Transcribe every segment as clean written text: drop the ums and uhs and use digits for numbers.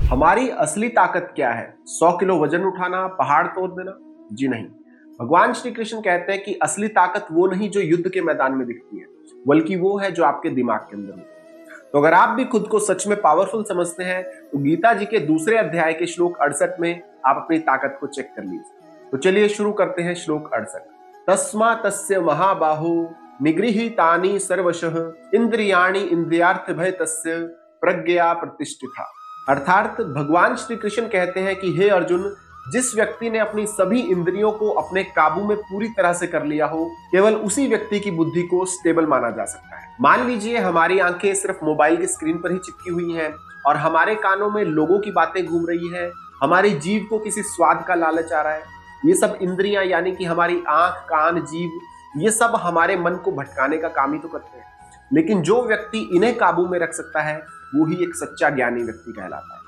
हमारी असली ताकत क्या है? 100 किलो वजन उठाना, पहाड़ तोड़ देना? जी नहीं। भगवान श्री कृष्ण कहते हैं कि असली ताकत वो नहीं जो युद्ध के मैदान में दिखती है, बल्कि वो है जो आपके दिमाग के अंदर होती है। तो अगर आप भी खुद को सच में पावरफुल समझते हैं तो गीता जी के दूसरे अध्याय के श्लोक 68 में आप अपनी ताकत को चेक कर लीजिए। तो चलिए शुरू करते हैं श्लोक 68। तस्मा तस्य महाबाहो निगृहीतानि सर्वशः इंद्रियाणि इंद्रियार्थ भय तस्य प्रज्ञा प्रतिष्ठिता। अर्थात भगवान श्री कृष्ण कहते हैं कि हे अर्जुन, जिस व्यक्ति ने अपनी सभी इंद्रियों को अपने काबू में पूरी तरह से कर लिया हो, केवल उसी व्यक्ति की बुद्धि को स्टेबल माना जा सकता है। मान लीजिए हमारी आंखें सिर्फ मोबाइल की स्क्रीन पर ही चिपकी हुई हैं और हमारे कानों में लोगों की बातें घूम रही है, हमारी जीभ को किसी स्वाद का लालच आ रहा है। ये सब इंद्रियां यानी कि हमारी आंख, कान, जीभ, ये सब हमारे मन को भटकाने का काम ही तो करते हैं। लेकिन जो व्यक्ति इन्हें काबू में रख सकता है वो ही एक सच्चा ज्ञानी व्यक्ति कहलाता है।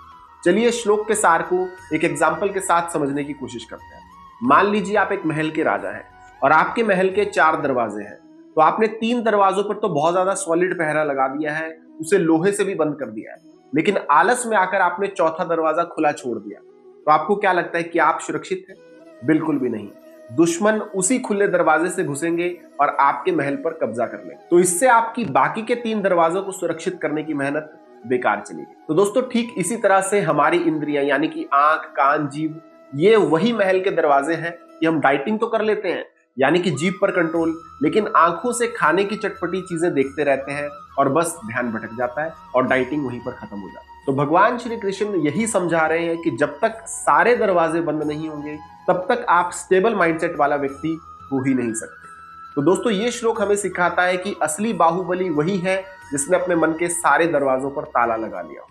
चलिए श्लोक के सार को एक एग्जाम्पल के साथ समझने की कोशिश करते हैं। मान लीजिए आप एक महल के राजा हैं और आपके महल के 4 दरवाजे हैं। तो आपने 3 दरवाजों पर तो बहुत ज्यादा सॉलिड पहरा लगा दिया है, उसे लोहे से भी बंद कर दिया है, लेकिन आलस में आकर आपने चौथा दरवाजा खुला छोड़ दिया। तो आपको क्या लगता है कि आप सुरक्षित हैं? बिल्कुल भी नहीं। दुश्मन उसी खुले दरवाजे से घुसेंगे और आपके महल पर कब्जा कर लेंगे। तो इससे आपकी बाकी के 3 दरवाजों को सुरक्षित करने की मेहनत बेकार चली गई। तो दोस्तों ठीक इसी तरह से हमारी इंद्रियां यानी कि आंख, कान, जीभ, ये वही महल के दरवाजे हैं कि हम डाइटिंग तो कर लेते हैं यानी कि जीभ पर कंट्रोल, लेकिन आंखों से खाने की चटपटी चीजें देखते रहते हैं और बस ध्यान भटक जाता है और डाइटिंग वहीं पर खत्म हो जाती है। तो भगवान श्री कृष्ण यही समझा रहे हैं कि जब तक सारे दरवाजे बंद नहीं होंगे तब तक आप स्टेबल माइंडसेट वाला व्यक्ति हो ही नहीं सकते। तो दोस्तों ये श्लोक हमें सिखाता है कि असली बाहुबली वही है जिसने अपने मन के सारे दरवाजों पर ताला लगा लिया।